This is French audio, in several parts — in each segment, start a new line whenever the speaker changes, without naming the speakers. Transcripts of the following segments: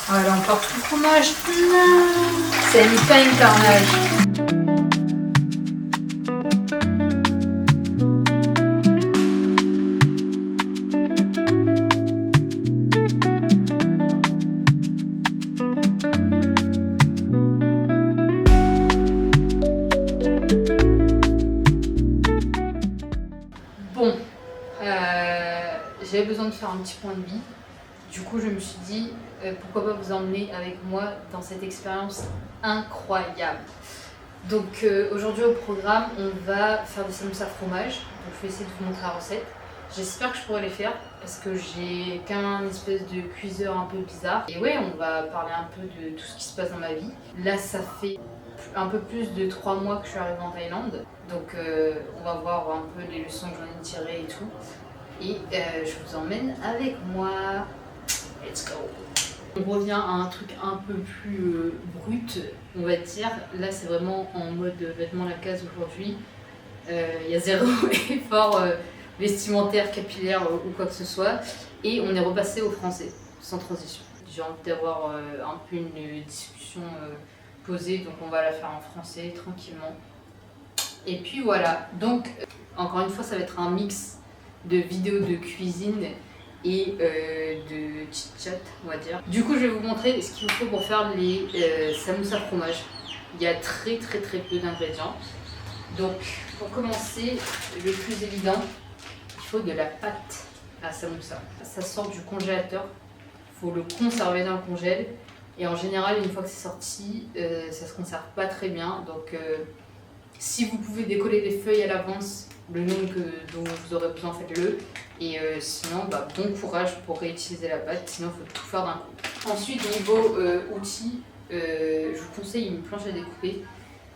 Ah, elle emporte tout le fromage. Non, c'est une peine carnage. Bon, j'avais besoin de faire un petit point de vie. Du coup, je me suis dit, pourquoi pas vous emmener avec moi dans cette expérience incroyable. Donc aujourd'hui au programme, on va faire des samoussas fromage. Donc je vais essayer de vous montrer la recette. J'espère que je pourrai les faire parce que j'ai qu'un espèce de cuiseur un peu bizarre. Et ouais, on va parler un peu de tout ce qui se passe dans ma vie. Là, ça fait un peu plus de 3 mois que je suis arrivée en Thaïlande. Donc on va voir un peu les leçons que j'en ai tirées et tout. Et je vous emmène avec moi. Let's go! On revient à un truc un peu plus brut, on va dire. Là, c'est vraiment en mode vêtements la case aujourd'hui. Il y a zéro effort vestimentaire, capillaire ou quoi que ce soit. Et on est repassé au français, sans transition. J'ai envie d'avoir un peu une discussion posée, donc on va la faire en français tranquillement. Et puis voilà, donc encore une fois, ça va être un mix de vidéos de cuisine et de chit-chat, on va dire. Du coup, je vais vous montrer ce qu'il vous faut pour faire les samoussas fromage. Il y a très peu d'ingrédients. Donc, pour commencer, le plus évident, il faut de la pâte à samoussa. Ça sort du congélateur, il faut le conserver dans le congèle. Et en général, une fois que c'est sorti, ça se conserve pas très bien. Donc, si vous pouvez décoller les feuilles à l'avance, le nombre dont vous aurez besoin, faites-le. Et sinon, bon courage pour réutiliser la pâte, sinon il faut tout faire d'un coup. Ensuite, niveau outils, je vous conseille une planche à découper.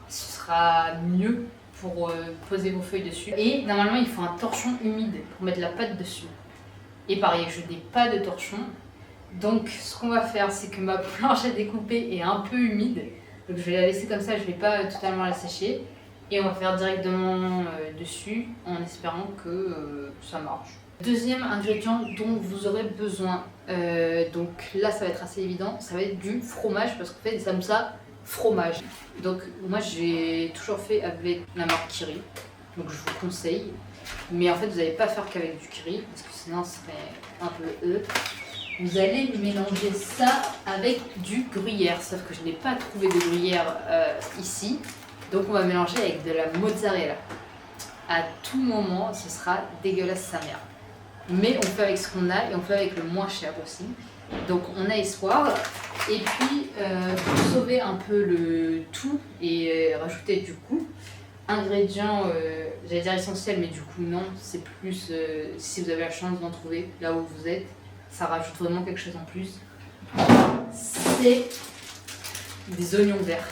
Ce sera mieux pour poser vos feuilles dessus. Et normalement, il faut un torchon humide pour mettre la pâte dessus. Et pareil, je n'ai pas de torchon. Donc, ce qu'on va faire, c'est que ma planche à découper est un peu humide. Donc, je vais la laisser comme ça, je ne vais pas totalement la sécher. Et on va faire directement dessus en espérant que ça marche. Deuxième ingrédient dont vous aurez besoin, donc là ça va être assez évident, ça va être du fromage parce qu'on fait des samoussas fromage. Donc moi j'ai toujours fait avec la marque Kiri, donc je vous conseille. Mais en fait vous n'allez pas faire qu'avec du Kiri parce que sinon ce serait un peu Vous allez mélanger ça avec du gruyère, sauf que je n'ai pas trouvé de gruyère ici. Donc on va mélanger avec de la mozzarella. À tout moment, ce sera dégueulasse sa mère. Mais on fait avec ce qu'on a et on fait avec le moins cher aussi. Donc on a espoir. Et puis pour sauver un peu le tout et rajouter du coup, ingrédients, j'allais dire essentiels, mais du coup non, c'est plus si vous avez la chance d'en trouver là où vous êtes, ça rajoute vraiment quelque chose en plus. C'est des oignons verts.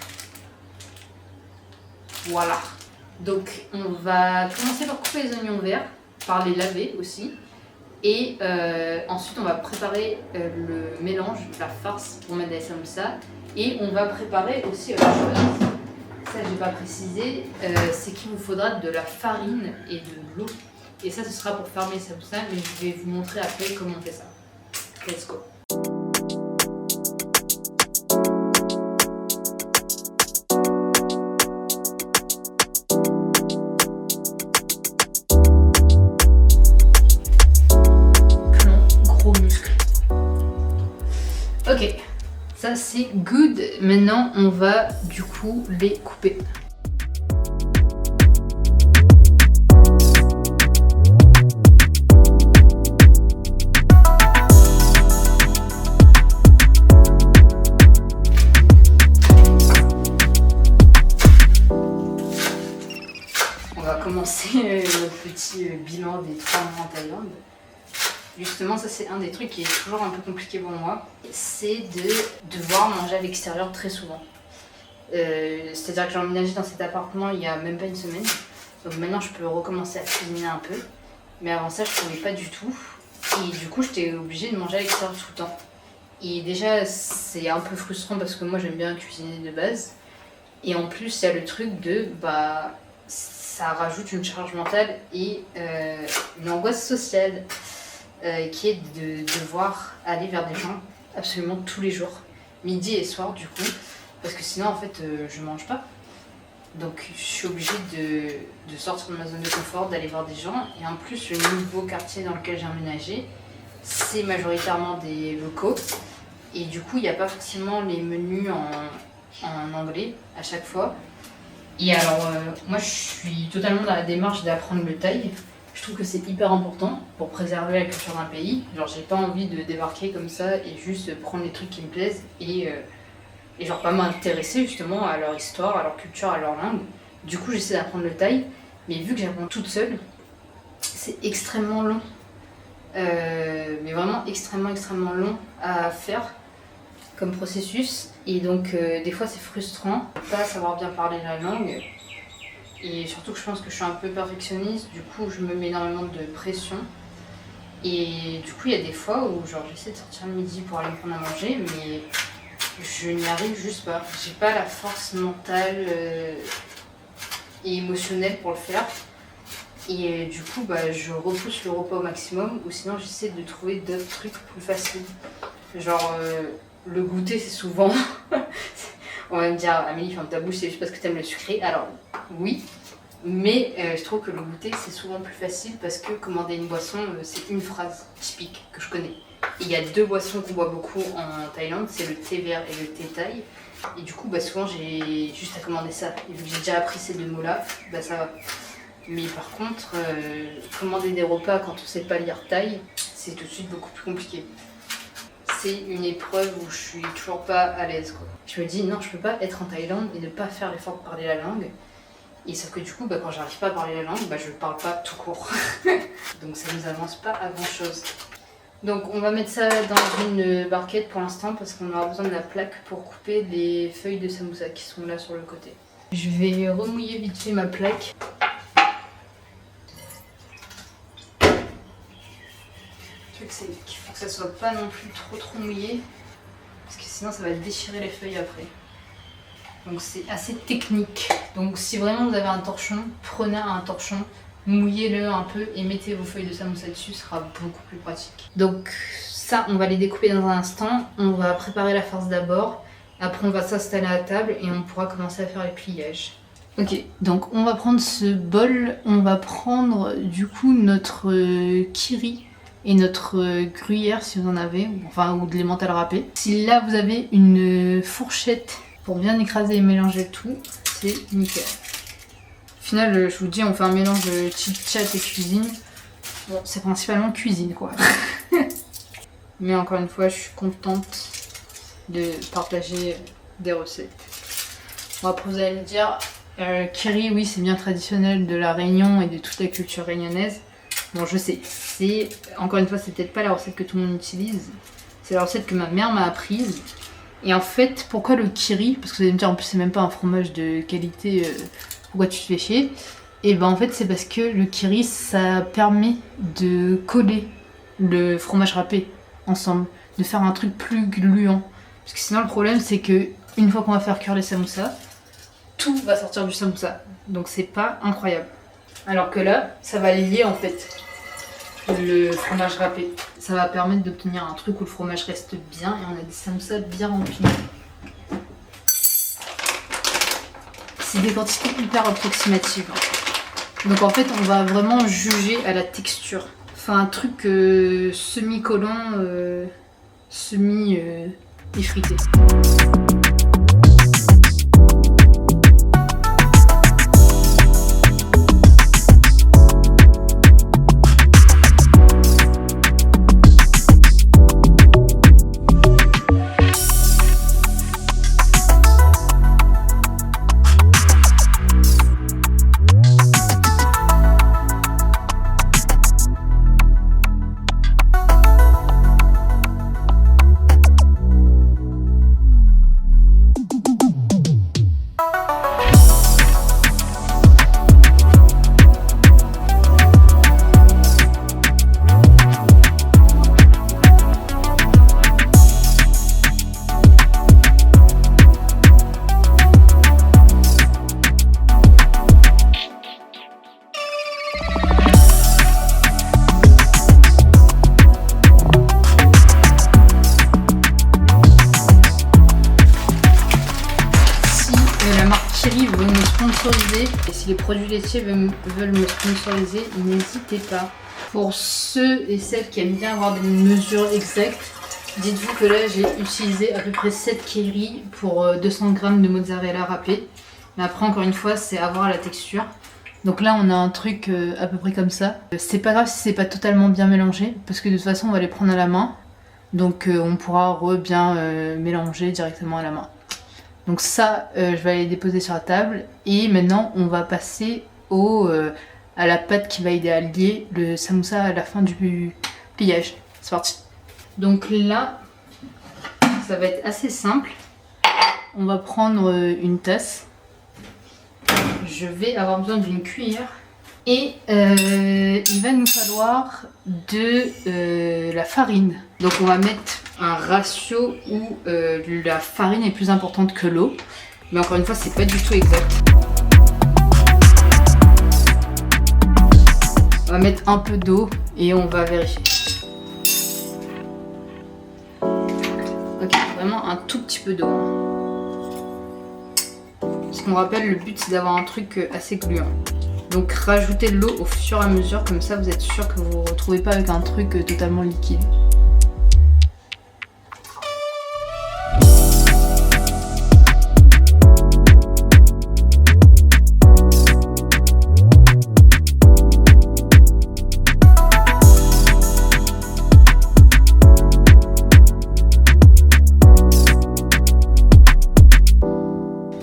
Voilà. Donc on va commencer par couper les oignons verts, par les laver aussi. Et ensuite on va préparer le mélange, la farce pour mettre dans les samoussas. Et on va préparer aussi autre chose, ça j'ai pas précisé, c'est qu'il vous faudra de la farine et de l'eau. Et ça ce sera pour faire mes samoussas, mais je vais vous montrer après comment on fait ça. Let's go! Ok, ça c'est good. Maintenant, on va du coup les couper. On va commencer notre petit bilan des 3 mois en Thaïlande. Justement, ça c'est un des trucs qui est toujours un peu compliqué pour moi, c'est de devoir manger à l'extérieur très souvent. C'est-à-dire que j'ai emménagé dans cet appartement il y a même pas une semaine, donc maintenant je peux recommencer à cuisiner un peu, mais avant ça je ne pouvais pas du tout, et du coup j'étais obligée de manger à l'extérieur tout le temps. Et déjà c'est un peu frustrant parce que moi j'aime bien cuisiner de base, et en plus il y a le truc de ça rajoute une charge mentale et une angoisse sociale. Qui est de devoir aller vers des gens absolument tous les jours, midi et soir du coup, parce que sinon en fait je mange pas. Donc je suis obligée de sortir de ma zone de confort, d'aller voir des gens. Et en plus, le nouveau quartier dans lequel j'ai emménagé, c'est majoritairement des locaux. Et du coup, il n'y a pas forcément les menus en anglais à chaque fois. Et alors, moi, je suis totalement dans la démarche d'apprendre le thaï. Je trouve que c'est hyper important pour préserver la culture d'un pays. Genre, j'ai pas envie de débarquer comme ça et juste prendre les trucs qui me plaisent et genre pas m'intéresser justement à leur histoire, à leur culture, à leur langue. Du coup, j'essaie d'apprendre le thaï, mais vu que j'apprends toute seule, c'est extrêmement long. Mais vraiment extrêmement long à faire comme processus. Et donc, des fois, c'est frustrant de pas savoir bien parler la langue. Et surtout que je pense que je suis un peu perfectionniste, du coup, je me mets énormément de pression. Et du coup, il y a des fois où genre j'essaie de sortir le midi pour aller me prendre à manger, mais je n'y arrive juste pas. J'ai pas la force mentale et émotionnelle pour le faire. Et du coup, je repousse le repas au maximum, ou sinon j'essaie de trouver d'autres trucs plus faciles. Genre, le goûter, c'est souvent... On va me dire, Amélie, ferme ta bouche, c'est juste parce que t'aimes le sucré. Alors, oui, mais je trouve que le goûter, c'est souvent plus facile parce que commander une boisson, c'est une phrase typique que je connais. Et il y a 2 boissons qu'on boit beaucoup en Thaïlande, c'est le thé vert et le thé thaï. Et du coup, souvent, j'ai juste à commander ça. Et vu que j'ai déjà appris ces 2 mots-là, ça va. Mais par contre, commander des repas quand on sait pas lire thaï, c'est tout de suite beaucoup plus compliqué. C'est une épreuve où je suis toujours pas à l'aise, quoi. Je me dis non, je peux pas être en Thaïlande et ne pas faire l'effort de parler la langue. Et sauf que du coup, quand j'arrive pas à parler la langue, je parle pas tout court. Donc ça nous avance pas à grand chose. Donc on va mettre ça dans une barquette pour l'instant parce qu'on aura besoin de la plaque pour couper les feuilles de samoussa qui sont là sur le côté. Je vais remouiller vite fait ma plaque. Qu'il faut que ça soit pas non plus trop mouillé parce que sinon ça va déchirer les feuilles après. Donc c'est assez technique. Donc si vraiment vous avez un torchon, prenez un torchon, mouillez-le un peu et mettez vos feuilles de samoussa dessus, ce sera beaucoup plus pratique. Donc ça, on va les découper dans un instant. On va préparer la farce d'abord. Après on va s'installer à table et on pourra commencer à faire les pliages. Ok, donc on va prendre ce bol. On va prendre du coup notre kiri et notre gruyère si vous en avez, ou de l'emmental râpé. Si là vous avez une fourchette pour bien écraser et mélanger le tout, c'est nickel. Au final, je vous dis, on fait un mélange de chit-chat et cuisine. Bon, c'est principalement cuisine quoi. Mais encore une fois, je suis contente de partager des recettes. Bon, après vous allez me dire, kiri, oui c'est bien traditionnel de la Réunion et de toute la culture réunionnaise. Bon, je sais, encore une fois, c'est peut-être pas la recette que tout le monde utilise. C'est la recette que ma mère m'a apprise. Et en fait, pourquoi le kiri? Parce que vous allez me dire, en plus, c'est même pas un fromage de qualité, pourquoi tu te fais chier? Et en fait, c'est parce que le kiri, ça permet de coller le fromage râpé ensemble, de faire un truc plus gluant. Parce que sinon, le problème, c'est que une fois qu'on va faire cuire les samoussas, tout va sortir du samoussa. Donc, c'est pas incroyable. Alors que là, ça va lier en fait le fromage râpé. Ça va permettre d'obtenir un truc où le fromage reste bien et on a des samoussas bien remplis. C'est des quantités hyper approximatives. Donc en fait, on va vraiment juger à la texture. Enfin, un truc semi-collant, semi-effrité. Chéri veut me sponsoriser, et si les produits laitiers veulent me sponsoriser, n'hésitez pas. Pour ceux et celles qui aiment bien avoir des mesures exactes, dites-vous que là j'ai utilisé à peu près 7 kéris pour 200 g de mozzarella râpé. Mais après, encore une fois, c'est à voir à la texture. Donc là, on a un truc à peu près comme ça. C'est pas grave si c'est pas totalement bien mélangé, parce que de toute façon, on va les prendre à la main. Donc on pourra bien mélanger directement à la main. Donc ça, je vais aller les déposer sur la table. Et maintenant, on va passer à la pâte qui va aider à lier le samoussa à la fin du pliage. C'est parti. Donc là, ça va être assez simple. On va prendre une tasse. Je vais avoir besoin d'une cuillère. Et il va nous falloir de la farine. Donc on va mettre un ratio où la farine est plus importante que l'eau. Mais encore une fois, c'est pas du tout exact. On va mettre un peu d'eau et on va vérifier. Ok, vraiment un tout petit peu d'eau. Parce qu'on rappelle, le but c'est d'avoir un truc assez gluant. Donc rajoutez de l'eau au fur et à mesure, comme ça vous êtes sûr que vous ne vous retrouvez pas avec un truc totalement liquide.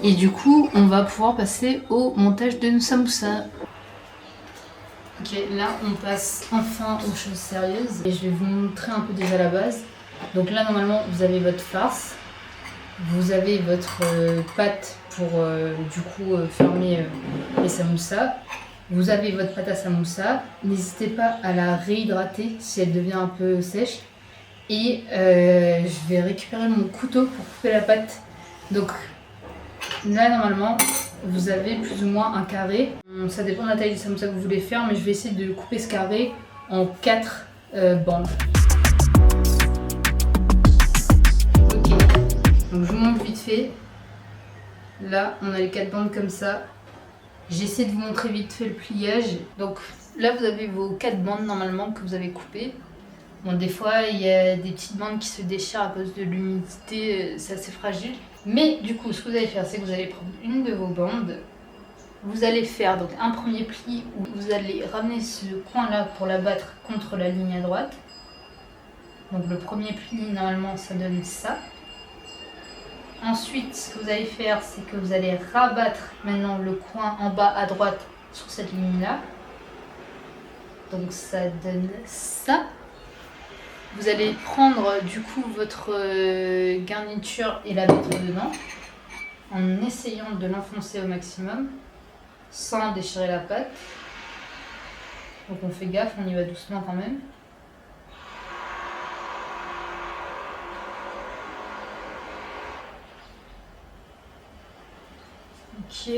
Et du coup, on va pouvoir passer au montage de nos samoussas. Ok, là on passe enfin aux choses sérieuses. Et je vais vous montrer un peu déjà la base. Donc là, normalement, vous avez votre farce. Vous avez votre pâte pour fermer les samoussas. Vous avez votre pâte à samoussa. N'hésitez pas à la réhydrater si elle devient un peu sèche. Et je vais récupérer mon couteau pour couper la pâte. Donc là, normalement, vous avez plus ou moins un carré. Ça dépend de la taille du samoussa que vous voulez faire, mais je vais essayer de couper ce carré en 4 bandes. Ok, donc je vous montre vite fait. Là, on a les 4 bandes comme ça. J'essaie de vous montrer vite fait le pliage. Donc là, vous avez vos 4 bandes normalement que vous avez coupées. Bon, des fois, il y a des petites bandes qui se déchirent à cause de l'humidité, c'est assez fragile. Mais du coup, ce que vous allez faire, c'est que vous allez prendre une de vos bandes. Vous allez faire donc un premier pli où vous allez ramener ce coin-là pour la battre contre la ligne à droite. Donc le premier pli, normalement, ça donne ça. Ensuite, ce que vous allez faire, c'est que vous allez rabattre maintenant le coin en bas à droite sur cette ligne-là. Donc ça donne ça. Vous allez prendre du coup votre garniture et la mettre dedans en essayant de l'enfoncer au maximum sans déchirer la pâte. Donc on fait gaffe, on y va doucement quand même. Ok,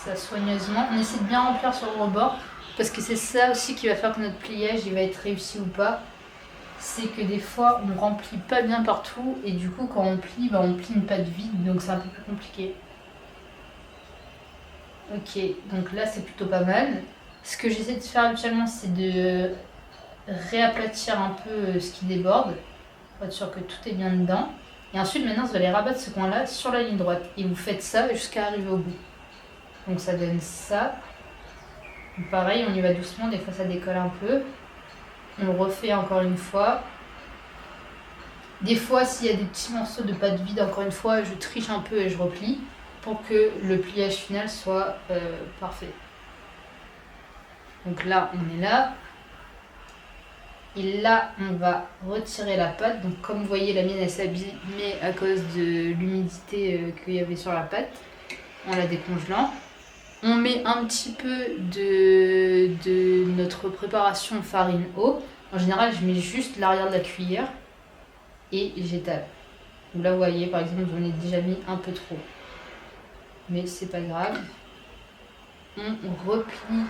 ça soigneusement. On essaie de bien remplir sur le rebord parce que c'est ça aussi qui va faire que notre pliage il va être réussi ou pas. C'est que des fois on remplit pas bien partout et du coup quand on plie une pâte vide, donc c'est un peu plus compliqué. Ok, donc là c'est plutôt pas mal. Ce que j'essaie de faire habituellement, c'est de réaplatir un peu ce qui déborde pour être sûr que tout est bien dedans. Et ensuite maintenant vous allez rabattre ce coin là sur la ligne droite et vous faites ça jusqu'à arriver au bout. Donc ça donne ça. Donc pareil, on y va doucement, des fois ça décolle un peu. On le refait encore une fois. Des fois, s'il y a des petits morceaux de pâte vide, encore une fois, je triche un peu et je replie pour que le pliage final soit parfait. Donc là, on est là. Et là, on va retirer la pâte. Donc comme vous voyez, la mienne, elle s'abîmait à cause de l'humidité qu'il y avait sur la pâte en la décongelant. On met un petit peu de notre préparation farine eau. En général, je mets juste l'arrière de la cuillère et j'étale. Donc là, vous voyez, par exemple, j'en ai déjà mis un peu trop. Mais c'est pas grave. On replie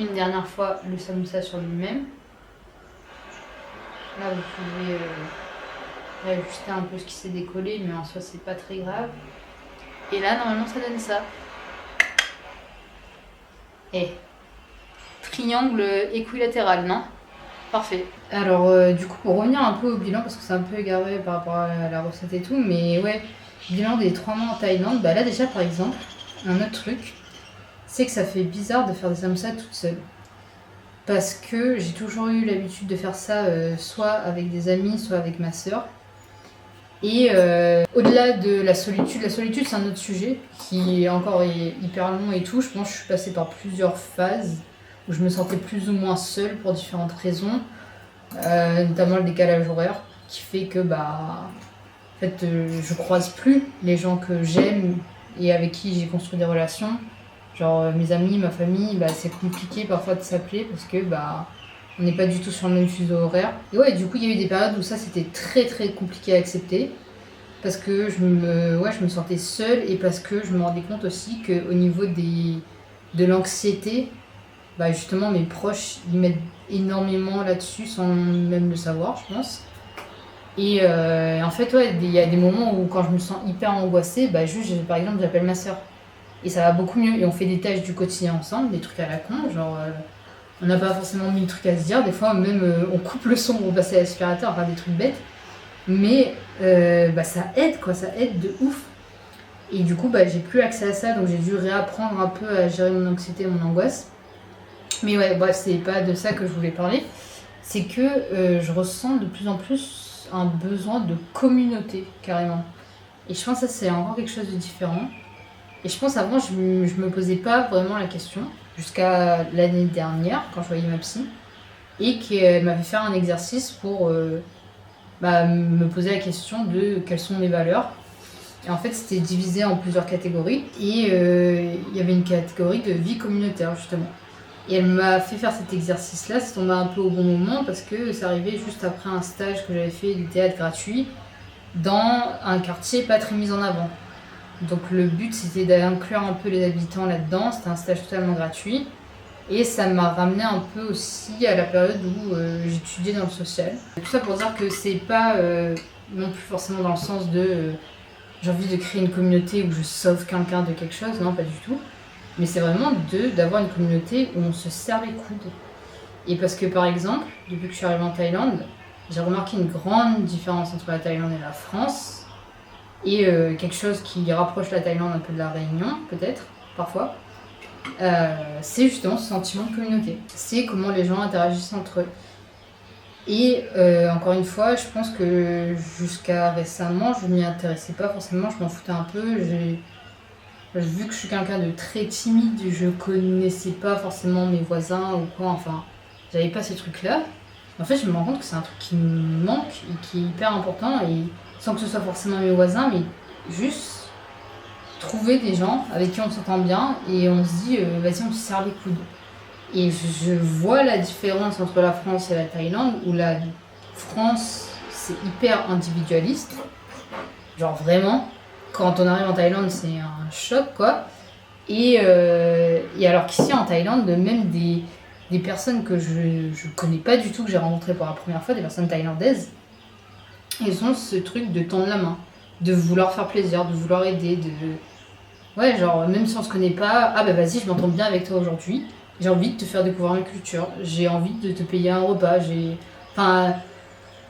une dernière fois le samoussa sur lui-même. Là, vous pouvez réajuster un peu ce qui s'est décollé, mais en soi, c'est pas très grave. Et là, normalement, ça donne ça. Et triangle équilatéral, non? Parfait. Alors, du coup, pour revenir un peu au bilan, parce que c'est un peu égaré par rapport à la recette et tout, mais ouais, bilan des 3 mois en Thaïlande, bah là, déjà, par exemple, un autre truc, c'est que ça fait bizarre de faire des samsas toute seule. Parce que j'ai toujours eu l'habitude de faire ça soit avec des amis, soit avec ma sœur. Et au-delà de la solitude c'est un autre sujet qui encore est hyper long et tout. Je pense que je suis passée par plusieurs phases où je me sentais plus ou moins seule pour différentes raisons, notamment le décalage horaire qui fait que en fait, je croise plus les gens que j'aime et avec qui j'ai construit des relations. Genre mes amis, ma famille, c'est compliqué parfois de s'appeler parce que on n'est pas du tout sur le même fuseau horaire. Et ouais, du coup, il y a eu des périodes où ça c'était très très compliqué à accepter parce que je me sentais seule et parce que je me rendais compte aussi qu'au niveau de l'anxiété, justement mes proches ils mettent énormément là-dessus sans même le savoir, je pense. Et en fait, ouais, il y a des moments où quand je me sens hyper angoissée, par exemple, j'appelle ma sœur. Et ça va beaucoup mieux. Et on fait des tâches du quotidien ensemble, des trucs à la con, genre on n'a pas forcément mille trucs à se dire. Des fois, même on coupe le son pour passer à l'aspirateur, enfin des trucs bêtes. Mais ça aide, quoi, ça aide de ouf. Et du coup, j'ai plus accès à ça, donc j'ai dû réapprendre un peu à gérer mon anxiété et mon angoisse. Mais ouais, bref, c'est pas de ça que je voulais parler. C'est que je ressens de plus en plus un besoin de communauté, carrément. Et je pense que ça, c'est encore quelque chose de différent. Et je pense avant, je me posais pas vraiment la question, jusqu'à l'année dernière, quand je voyais ma psy, et qu'elle m'avait fait un exercice pour me poser la question de quelles sont mes valeurs. Et en fait, c'était divisé en plusieurs catégories, et il y avait une catégorie de vie communautaire, justement. Et elle m'a fait faire cet exercice-là, ça tombait un peu au bon moment, parce que ça arrivait juste après un stage que j'avais fait du théâtre gratuit, dans un quartier pas très mis en avant. Donc le but c'était d'inclure un peu les habitants là-dedans, c'était un stage totalement gratuit. Et ça m'a ramené un peu aussi à la période où j'étudiais dans le social. Tout ça pour dire que c'est pas non plus forcément dans le sens de j'ai envie de créer une communauté où je sauve quelqu'un de quelque chose, non pas du tout. Mais c'est vraiment d'avoir une communauté où on se serre les coudes. Et parce que par exemple, depuis que je suis arrivée en Thaïlande, j'ai remarqué une grande différence entre la Thaïlande et la France. Et quelque chose qui rapproche la Thaïlande un peu de la Réunion, peut-être, parfois, c'est justement ce sentiment de communauté. C'est comment les gens interagissent entre eux. Et encore une fois, je pense que jusqu'à récemment, je m'y intéressais pas forcément, je m'en foutais un peu. Vu que je suis quelqu'un de très timide, je connaissais pas forcément mes voisins ou quoi, enfin, j'avais pas ces trucs-là. En fait, je me rends compte que c'est un truc qui me manque et qui est hyper important, et sans que ce soit forcément mes voisins, mais juste trouver des gens avec qui on s'entend bien et on se dit vas-y, on se serre les coudes. Et je vois la différence entre la France et la Thaïlande, où la France c'est hyper individualiste, genre vraiment, quand on arrive en Thaïlande c'est un choc quoi. Et alors qu'ici en Thaïlande, même des personnes que je connais pas du tout, que j'ai rencontrées pour la première fois, des personnes thaïlandaises, elles ont ce truc de tendre la main, de vouloir faire plaisir, de vouloir aider, ouais, genre même si on se connaît pas, vas-y, je m'entends bien avec toi aujourd'hui, j'ai envie de te faire découvrir ma culture, j'ai envie de te payer un repas,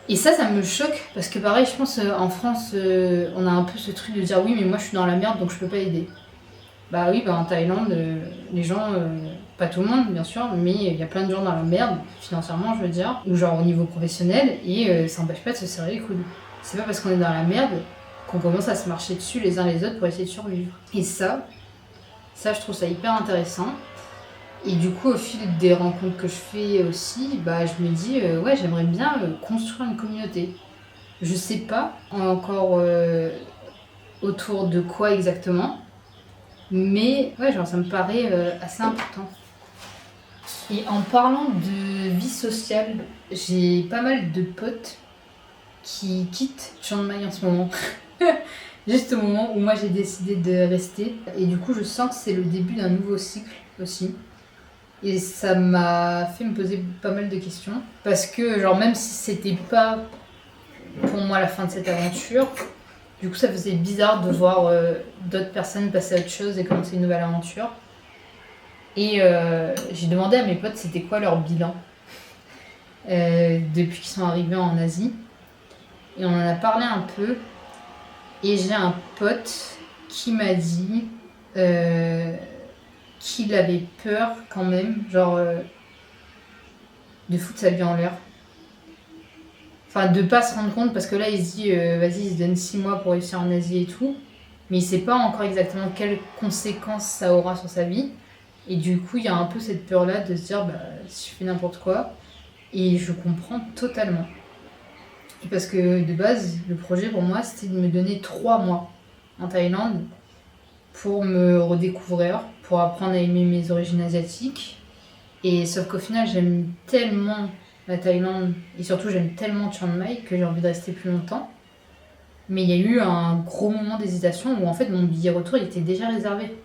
et ça me choque, parce que pareil, je pense en France, on a un peu ce truc de dire oui, mais moi je suis dans la merde donc je peux pas aider. Bah oui, en Thaïlande, les gens, pas tout le monde bien sûr, mais il y a plein de gens dans la merde, financièrement je veux dire, ou genre au niveau professionnel, et ça n'empêche pas de se serrer les coudes. C'est pas parce qu'on est dans la merde qu'on commence à se marcher dessus les uns les autres pour essayer de survivre. Et ça je trouve ça hyper intéressant. Et du coup, au fil des rencontres que je fais aussi, je me dis, ouais, j'aimerais bien construire une communauté. Je sais pas encore autour de quoi exactement, mais ouais, genre ça me paraît assez important. Et en parlant de vie sociale, j'ai pas mal de potes qui quittent Chiang Mai en ce moment. Juste au moment où moi j'ai décidé de rester. Et du coup, je sens que c'est le début d'un nouveau cycle aussi. Et ça m'a fait me poser pas mal de questions. Parce que, genre, même si c'était pas pour moi la fin de cette aventure, Du coup, ça faisait bizarre de voir d'autres personnes passer à autre chose et commencer une nouvelle aventure. Et j'ai demandé à mes potes c'était quoi leur bilan depuis qu'ils sont arrivés en Asie. Et on en a parlé un peu. Et j'ai un pote qui m'a dit qu'il avait peur quand même, genre de foutre sa vie en l'air. Enfin, de pas se rendre compte, parce que là, il se dit, vas-y, il se donne 6 mois pour réussir en Asie et tout. Mais il sait pas encore exactement quelles conséquences ça aura sur sa vie. Et du coup, il y a un peu cette peur-là de se dire, bah, si je fais n'importe quoi. Et je comprends totalement. Parce que de base, le projet pour moi, c'était de me donner 3 mois en Thaïlande pour me redécouvrir, pour apprendre à aimer mes origines asiatiques. Et sauf qu'au final, j'aime tellement la Thaïlande et surtout j'aime tellement Chiang Mai que j'ai envie de rester plus longtemps. Mais il y a eu un gros moment d'hésitation où en fait mon billet retour il était déjà réservé.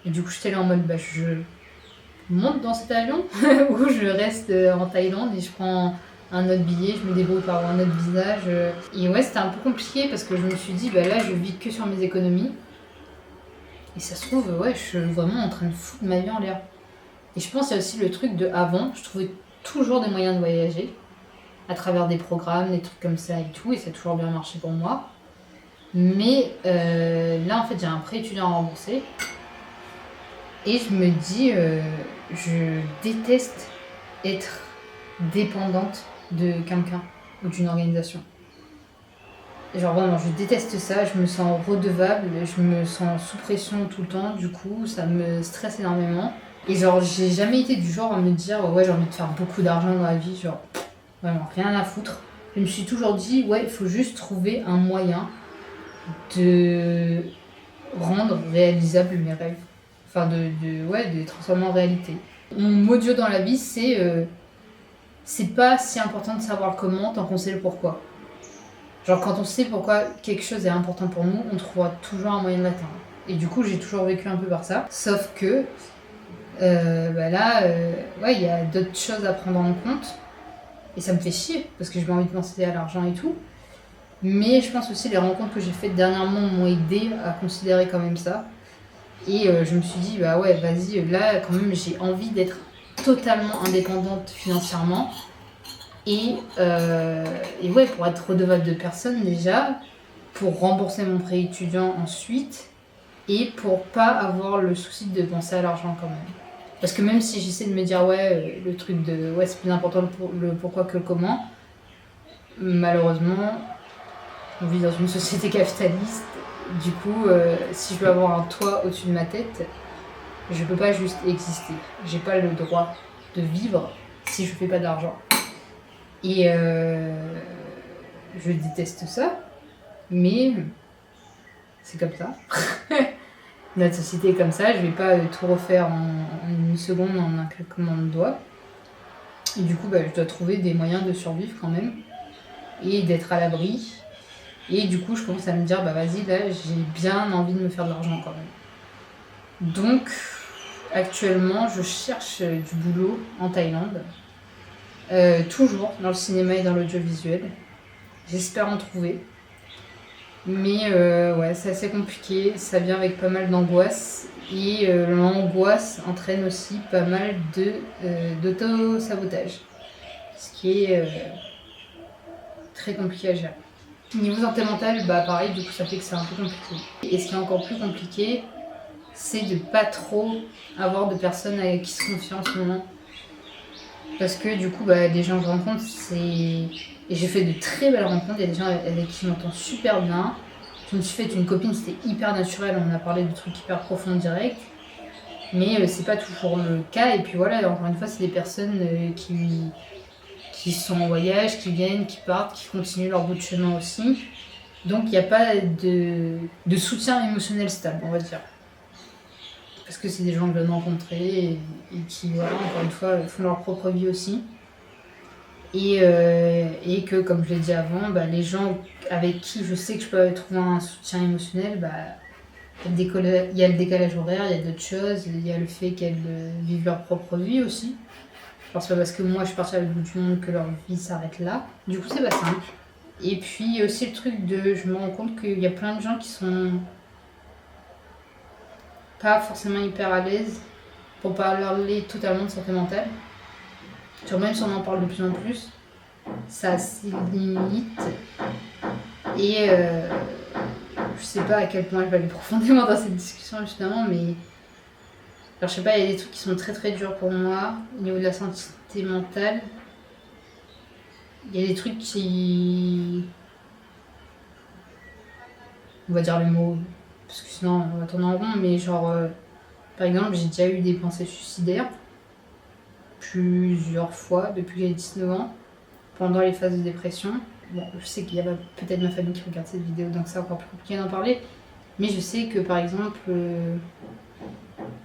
Et du coup, j'étais là en mode, bah, je monte dans cet avion ou je reste en Thaïlande et je prends un autre billet, je me débrouille par avoir un autre visage. Et ouais, c'était un peu compliqué parce que je me suis dit, bah là, je vis que sur mes économies. Et ça se trouve, ouais, je suis vraiment en train de foutre ma vie en l'air. Et je pense qu'il y a aussi le truc de avant, je trouvais toujours des moyens de voyager à travers des programmes, des trucs comme ça et tout, et ça a toujours bien marché pour moi. Mais là, en fait, j'ai un prêt étudiant à rembourser. Et je me dis, je déteste être dépendante de quelqu'un ou d'une organisation. Genre vraiment, je déteste ça, je me sens redevable, je me sens sous pression tout le temps, du coup, ça me stresse énormément. Et genre, j'ai jamais été du genre à me dire, ouais, j'ai envie de faire beaucoup d'argent dans la vie, genre, vraiment, rien à foutre. Je me suis toujours dit, ouais, il faut juste trouver un moyen de rendre réalisables mes rêves. Enfin, de les transformer en réalité. Mon mot Dieu dans la vie, c'est pas si important de savoir le comment tant qu'on sait le pourquoi. Genre, quand on sait pourquoi quelque chose est important pour nous, on trouvera toujours un moyen de l'atteindre. Et du coup, j'ai toujours vécu un peu par ça. Sauf que, bah là, ouais, il y a d'autres choses à prendre en compte. Et ça me fait chier, parce que j'ai pas envie de penser à l'argent et tout. Mais je pense aussi les rencontres que j'ai faites dernièrement m'ont aidé à considérer quand même ça. Et je me suis dit, bah ouais, vas-y, là, quand même, j'ai envie d'être totalement indépendante financièrement. Et ouais, pour être redevable de personne déjà, pour rembourser mon prêt étudiant ensuite, et pour pas avoir le souci de penser à l'argent quand même. Parce que même si j'essaie de me dire, ouais, le truc de, ouais, c'est plus important le pourquoi que le comment, malheureusement, on vit dans une société capitaliste. Du coup, si je veux avoir un toit au-dessus de ma tête, je peux pas juste exister. J'ai pas le droit de vivre si je fais pas d'argent. Et je déteste ça, mais c'est comme ça. Notre société est comme ça, je vais pas tout refaire en une seconde en un claquement de doigts. Et du coup, bah, je dois trouver des moyens de survivre quand même et d'être à l'abri. Et du coup, je commence à me dire, bah vas-y, là, j'ai bien envie de me faire de l'argent quand même. Donc, actuellement, je cherche du boulot en Thaïlande. Toujours dans le cinéma et dans l'audiovisuel. J'espère en trouver. Mais ouais, c'est assez compliqué. Ça vient avec pas mal d'angoisse. Et l'angoisse entraîne aussi pas mal d'auto-sabotage. Ce qui est très compliqué à gérer. Niveau santé mentale, bah pareil, du coup ça fait que c'est un peu compliqué. Et ce qui est encore plus compliqué, c'est de pas trop avoir de personnes avec qui se confier en ce moment. Parce que du coup, bah, les gens que je rencontre, et j'ai fait de très belles rencontres, il y a des gens avec qui je m'entends super bien. Je me suis fait une copine, c'était hyper naturel, on a parlé de trucs hyper profonds direct. Mais c'est pas toujours le cas, et puis voilà, encore une fois, c'est des personnes qui sont en voyage, qui viennent, qui partent, qui continuent leur bout de chemin aussi. Donc il n'y a pas de soutien émotionnel stable, on va dire. Parce que c'est des gens que je viens de rencontrer et qui, voilà, encore une fois, font leur propre vie aussi. Et que, comme je l'ai dit avant, bah, les gens avec qui je sais que je peux trouver un soutien émotionnel, bah, il y a le décalage horaire, il y a d'autres choses, il y a le fait qu'elles vivent leur propre vie aussi. Genre, c'est pas parce que moi je suis partie à l'autre bout du monde que leur vie s'arrête là. Du coup, c'est pas simple. Et puis aussi le truc de, je me rends compte qu'il y a plein de gens qui sont pas forcément hyper à l'aise pour parler totalement de santé mentale. Genre même si on en parle de plus en plus, ça a ses limites. Et je sais pas à quel point je vais aller profondément dans cette discussion justement, mais alors, je sais pas, il y a des trucs qui sont très très durs pour moi au niveau de la santé mentale. Il y a des trucs qui... On va dire les mots, parce que sinon on va tourner en rond, mais genre, par exemple, j'ai déjà eu des pensées suicidaires plusieurs fois depuis que j'ai 19 ans, pendant les phases de dépression. Bon, je sais qu'il y a peut-être ma famille qui regarde cette vidéo, donc c'est encore plus compliqué d'en parler, mais je sais que par exemple,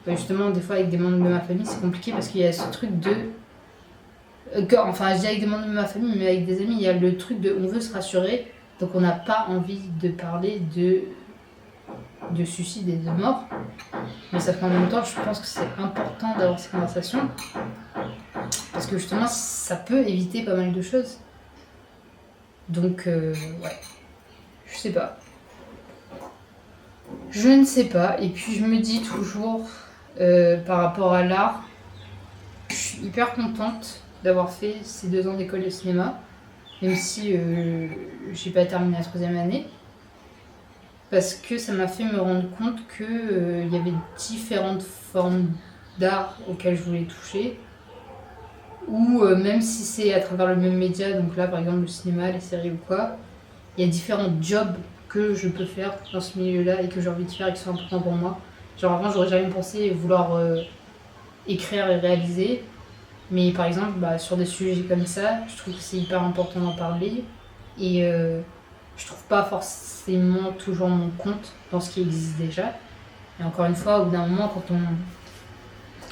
justement, des fois avec des membres de ma famille, c'est compliqué parce qu'il y a ce truc de... enfin, je dis avec des membres de ma famille, mais avec des amis, il y a le truc de on veut se rassurer, donc on n'a pas envie de parler de suicide et de mort. Mais sauf qu'en même temps, je pense que c'est important d'avoir ces conversations parce que justement, ça peut éviter pas mal de choses. Donc, ouais, je sais pas. Je ne sais pas. Et puis, je me dis toujours, par rapport à l'art, je suis hyper contente d'avoir fait ces 2 ans d'école de cinéma, même si j'ai pas terminé la 3e année. Parce que ça m'a fait me rendre compte qu'il y avait différentes formes d'art auxquelles je voulais toucher. Ou même si c'est à travers le même média, donc là par exemple le cinéma, les séries ou quoi, il y a différents jobs que je peux faire dans ce milieu-là et que j'ai envie de faire et qui sont importants pour moi. Genre avant j'aurais jamais pensé vouloir écrire et réaliser, mais par exemple sur des sujets comme ça, je trouve que c'est hyper important d'en parler et je trouve pas forcément toujours mon compte dans ce qui existe déjà. Et encore une fois, au bout d'un moment, quand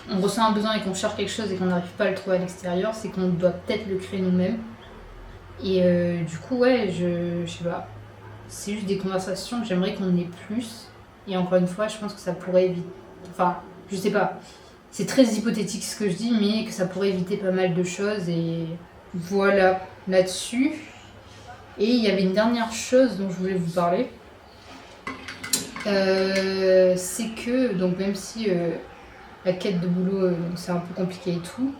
on ressent un besoin et qu'on cherche quelque chose et qu'on n'arrive pas à le trouver à l'extérieur, c'est qu'on doit peut-être le créer nous-mêmes. Et du coup, ouais, je sais pas. C'est juste des conversations que j'aimerais qu'on ait plus. Et encore une fois, je pense que ça pourrait éviter... Enfin, je sais pas. C'est très hypothétique ce que je dis, mais que ça pourrait éviter pas mal de choses. Et voilà, là-dessus. Et il y avait une dernière chose dont je voulais vous parler. C'est que, donc même si la quête de boulot, c'est un peu compliqué et tout,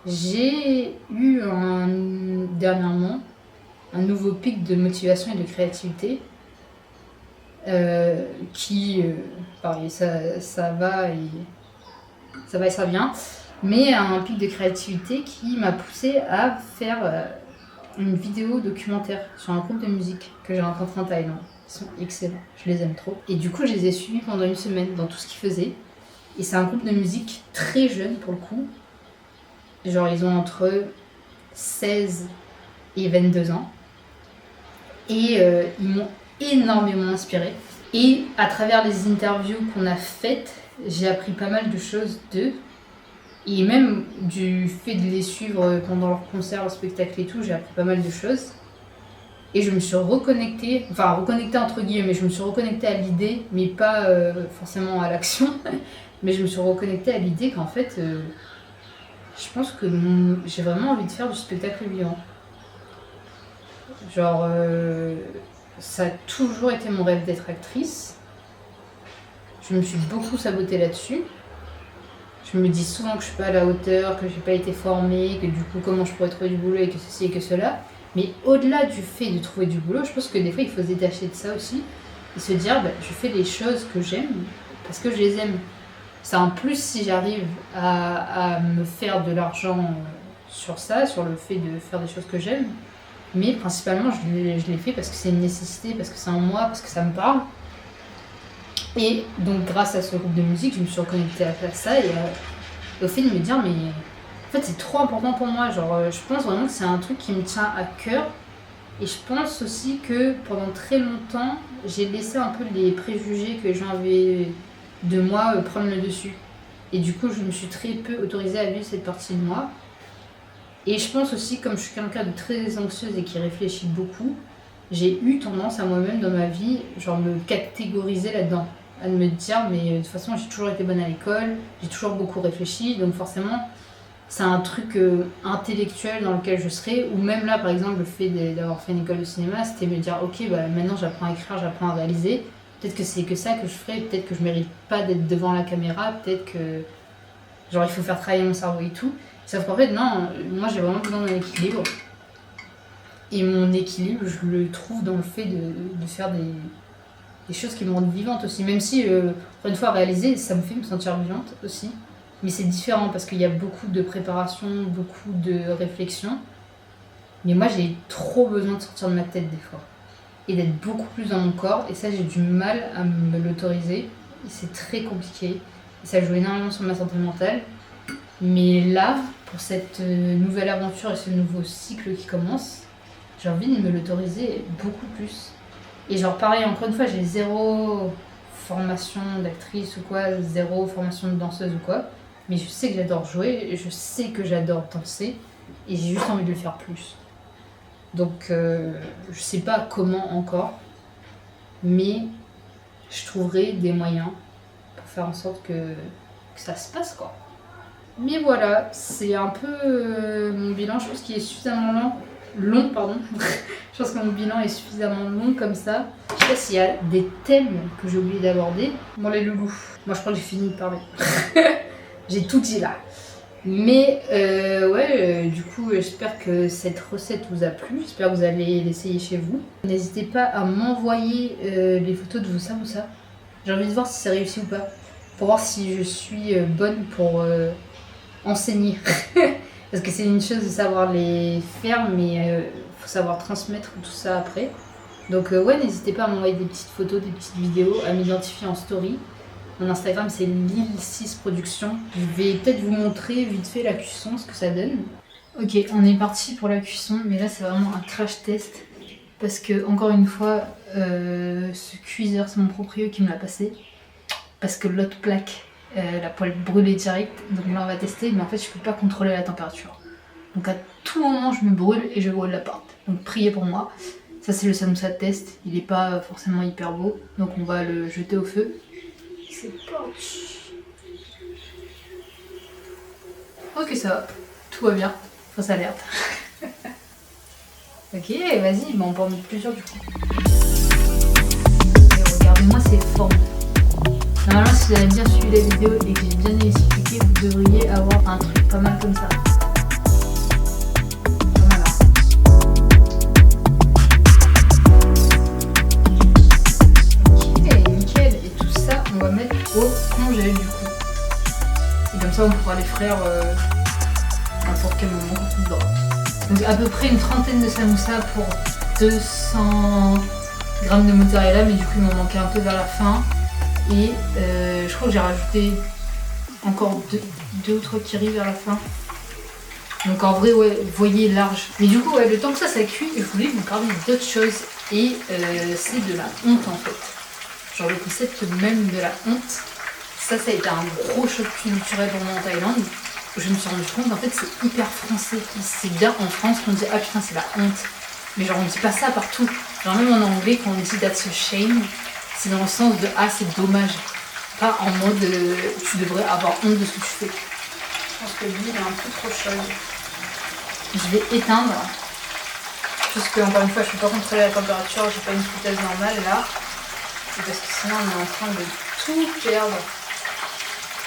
j'ai eu dernièrement un nouveau pic de motivation et de créativité qui, pareil, ça va et ça vient, mais un pic de créativité qui m'a poussé à faire une vidéo documentaire sur un groupe de musique que j'ai rencontré en Thaïlande. Ils sont excellents, je les aime trop. Et du coup, je les ai suivis pendant une semaine dans tout ce qu'ils faisaient. Et c'est un groupe de musique très jeune pour le coup. Genre, ils ont entre 16 et 22 ans. Et ils m'ont énormément inspirée. Et à travers les interviews qu'on a faites, j'ai appris pas mal de choses d'eux. Et même du fait de les suivre pendant leurs concerts, leurs spectacles et tout, j'ai appris pas mal de choses. Et je me suis reconnectée entre guillemets, je me suis reconnectée à l'idée, mais pas forcément à l'action, mais je me suis reconnectée à l'idée qu'en fait, je pense que j'ai vraiment envie de faire du spectacle vivant. Genre, ça a toujours été mon rêve d'être actrice. Je me suis beaucoup sabotée là-dessus. Je me dis souvent que je suis pas à la hauteur, que j'ai pas été formée, que du coup comment je pourrais trouver du boulot et que ceci et que cela. Mais au-delà du fait de trouver du boulot, je pense que des fois il faut se détacher de ça aussi et se dire je fais les choses que j'aime parce que je les aime. Ça en plus si j'arrive à me faire de l'argent sur ça, sur le fait de faire des choses que j'aime, mais principalement je l'ai fait parce que c'est une nécessité, parce que c'est en moi, parce que ça me parle. Et donc grâce à ce groupe de musique, je me suis reconnectée à ça et au fait de me dire mais en fait c'est trop important pour moi, genre je pense vraiment que c'est un truc qui me tient à cœur et je pense aussi que pendant très longtemps j'ai laissé un peu les préjugés que les gens avaient de moi prendre le dessus et du coup je me suis très peu autorisée à vivre cette partie de moi et je pense aussi comme je suis quelqu'un de très anxieuse et qui réfléchit beaucoup, j'ai eu tendance à moi-même dans ma vie genre me catégoriser là-dedans, à me dire mais de toute façon j'ai toujours été bonne à l'école, j'ai toujours beaucoup réfléchi donc forcément c'est un truc intellectuel dans lequel je serais, ou même là par exemple le fait d'avoir fait une école de cinéma, c'était me dire ok bah maintenant j'apprends à écrire, j'apprends à réaliser, peut-être que c'est que ça que je ferais, peut-être que je mérite pas d'être devant la caméra, peut-être que genre il faut faire travailler mon cerveau et tout, sauf qu'en fait non, moi j'ai vraiment besoin d'un équilibre, et mon équilibre je le trouve dans le fait de faire des choses qui me rendent vivante aussi, même si encore une fois réaliser ça me fait me sentir vivante aussi. Mais c'est différent parce qu'il y a beaucoup de préparation, beaucoup de réflexion. Mais moi, j'ai trop besoin de sortir de ma tête des fois. Et d'être beaucoup plus dans mon corps. Et ça, j'ai du mal à me l'autoriser. Et c'est très compliqué. Et ça joue énormément sur ma santé mentale. Mais là, pour cette nouvelle aventure et ce nouveau cycle qui commence, j'ai envie de me l'autoriser beaucoup plus. Et genre pareil, encore une fois, j'ai zéro formation d'actrice ou quoi, zéro formation de danseuse ou quoi. Mais je sais que j'adore jouer, je sais que j'adore danser, et j'ai juste envie de le faire plus. Donc, je sais pas comment encore, mais je trouverai des moyens pour faire en sorte que ça se passe, quoi. Mais voilà, c'est un peu mon bilan, je pense qu'il est suffisamment long, pardon. Je pense que mon bilan est suffisamment long comme ça. Je sais pas s'il y a des thèmes que j'ai oublié d'aborder. Bon les loulous, moi je crois que j'ai fini de parler. J'ai tout dit là. Mais du coup, j'espère que cette recette vous a plu. J'espère que vous allez l'essayer chez vous. N'hésitez pas à m'envoyer les photos de vos samoussas. J'ai envie de voir si ça réussit ou pas. Pour voir si je suis bonne pour enseigner. Parce que c'est une chose de savoir les faire, mais faut savoir transmettre tout ça après. Donc n'hésitez pas à m'envoyer des petites photos, des petites vidéos, à m'identifier en story. Mon Instagram c'est Lil6 Productions. Je vais peut-être vous montrer vite fait la cuisson, ce que ça donne. Ok, on est parti pour la cuisson, mais là c'est vraiment un crash test. Parce que, encore une fois, ce cuiseur, c'est mon proprio qui me l'a passé. Parce que l'autre plaque, la poêle brûlait direct. Donc là on va tester, mais en fait je peux pas contrôler la température. Donc à tout moment je me brûle et je brûle la pâte. Donc priez pour moi. Ça c'est le samoussa de test, il est pas forcément hyper beau. Donc on va le jeter au feu. C'est parti. Ok, ça va. Tout va bien. Fausse alerte. Ok, vas-y, on peut en mettre plusieurs du coup. Et regardez-moi ces formes. Normalement, si vous avez bien suivi la vidéo et que j'ai bien expliqué, vous devriez avoir un truc pas mal comme ça. Voilà. Ok, nickel. Et tout ça, on va mettre au congèle du coup. Et comme ça, on pourra les frire n'importe quel moment quand on voudra. Donc à peu près une trentaine de samoussas pour 200 grammes de mozzarella, mais du coup il m'en manquait un peu vers la fin. Et je crois que j'ai rajouté encore deux ou trois kiri vers la fin. Donc en vrai, ouais, vous voyez large. Mais du coup, ouais, le temps que ça cuit, je voulais vous parler d'autre chose. Et c'est de la honte en fait. Genre le concept même de la honte. Ça a été un gros choc culturel pour moi en Thaïlande. Je me suis rendu compte en fait c'est hyper français. C'est bien en France qu'on dit ah putain c'est la honte. Mais genre on dit pas ça partout. Genre même en anglais quand on dit that's a shame, c'est dans le sens de ah c'est dommage. Pas en mode tu devrais avoir honte de ce que tu fais. Je pense que lui il est un peu trop chaud. Je vais éteindre. Puisque encore une fois je peux pas contrôler la température, j'ai pas une friteuse normale là. Et parce que sinon on est en train de tout perdre.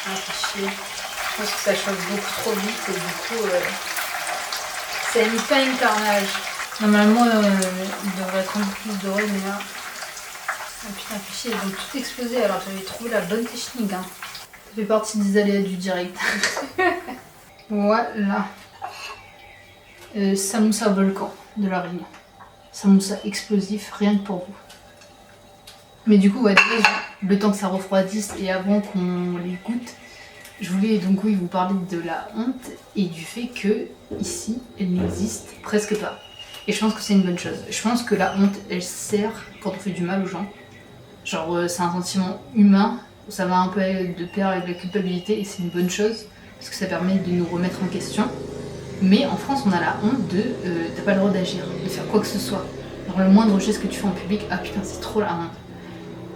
Ah c'est chier. Je pense que ça chauffe beaucoup trop vite et du coup ça n'est pas une carnage. Normalement il devrait être un peu plus doré mais là. Oh putain fichier, ils ont tout explosé alors j'avais trouvé la bonne technique hein. Ça fait partie des aléas du direct. Voilà. Samoussa volcan de la Réunion. Samoussa explosif rien que pour vous. Mais du coup ouais, le temps que ça refroidisse et avant qu'on les goûte. Je voulais donc oui vous parler de la honte et du fait que ici elle n'existe presque pas. Et je pense que c'est une bonne chose. Je pense que la honte elle sert quand on fait du mal aux gens. Genre c'est un sentiment humain, ça va un peu de pair avec la culpabilité et c'est une bonne chose parce que ça permet de nous remettre en question. Mais en France on a la honte de t'as pas le droit d'agir, de faire quoi que ce soit. Genre le moindre geste que tu fais en public, ah putain c'est trop la honte.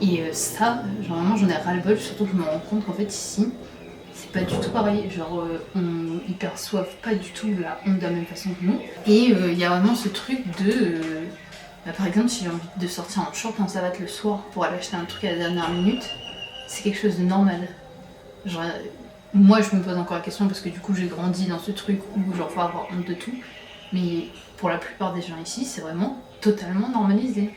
Et ça, genre vraiment j'en ai ras le bol, surtout que je me rends compte qu'en fait ici, c'est pas du tout pareil. Genre, ils perçoivent pas du tout la honte de la même façon que nous. Et il y a vraiment ce truc de... bah, par exemple, si j'ai envie de sortir en short en savate le soir pour aller acheter un truc à la dernière minute, c'est quelque chose de normal. Genre, moi je me pose encore la question parce que du coup j'ai grandi dans ce truc où genre faut avoir honte de tout. Mais pour la plupart des gens ici, c'est vraiment totalement normalisé.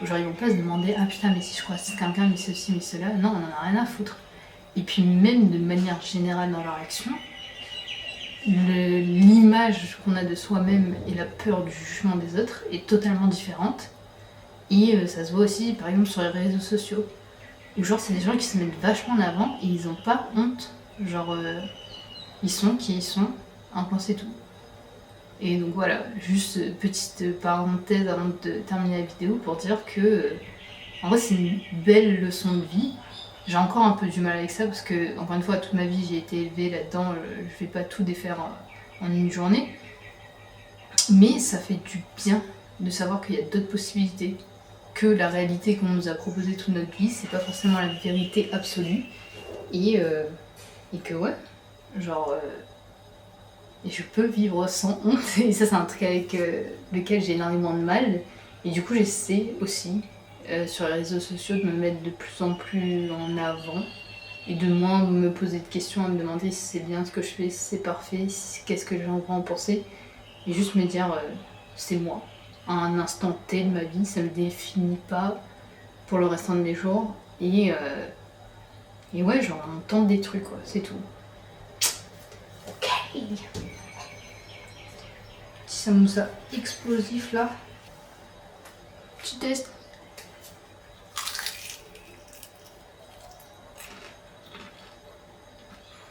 Genre ils vont pas se demander ah putain mais si je croise quelqu'un mais ceci mais cela, non on en a rien à foutre. Et puis même de manière générale dans leur action, l'image qu'on a de soi-même et la peur du jugement des autres est totalement différente. Et ça se voit aussi par exemple sur les réseaux sociaux. Où genre c'est des gens qui se mettent vachement en avant et ils ont pas honte. Genre ils sont qui ils sont, un point c'est tout. Et donc voilà, juste petite parenthèse avant de terminer la vidéo pour dire que en vrai c'est une belle leçon de vie. J'ai encore un peu du mal avec ça parce que encore une fois toute ma vie j'ai été élevée là-dedans, je vais pas tout défaire en une journée. Mais ça fait du bien de savoir qu'il y a d'autres possibilités, que la réalité qu'on nous a proposée toute notre vie c'est pas forcément la vérité absolue. Et que ouais, genre... et je peux vivre sans honte, et ça c'est un truc avec lequel j'ai énormément de mal. Et du coup j'essaie aussi sur les réseaux sociaux de me mettre de plus en plus en avant et de moins me poser de questions, à me demander si c'est bien ce que je fais, si c'est parfait, qu'est-ce que j'en vais en penser. Et juste me dire c'est moi, à un instant T de ma vie, ça me définit pas pour le restant de mes jours. Et ouais, genre on tente des trucs quoi, c'est tout. Ok. Petit samoussa explosif là. Petit test.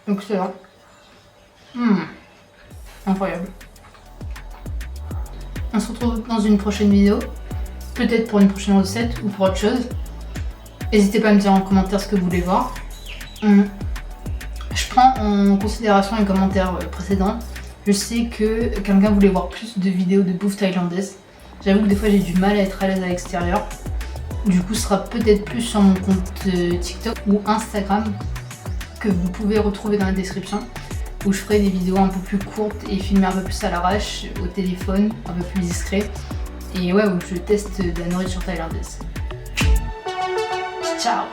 Donc c'est là. Incroyable. On se retrouve dans une prochaine vidéo. Peut-être pour une prochaine recette ou pour autre chose. N'hésitez pas à me dire en commentaire ce que vous voulez voir. Je prends en considération les commentaires précédents. Je sais que quelqu'un voulait voir plus de vidéos de bouffe thaïlandaise. J'avoue que des fois j'ai du mal à être à l'aise à l'extérieur. Du coup ce sera peut-être plus sur mon compte TikTok ou Instagram que vous pouvez retrouver dans la description, où je ferai des vidéos un peu plus courtes et filmées un peu plus à l'arrache, au téléphone, un peu plus discret. Et ouais, où je teste de la nourriture thaïlandaise. Ciao!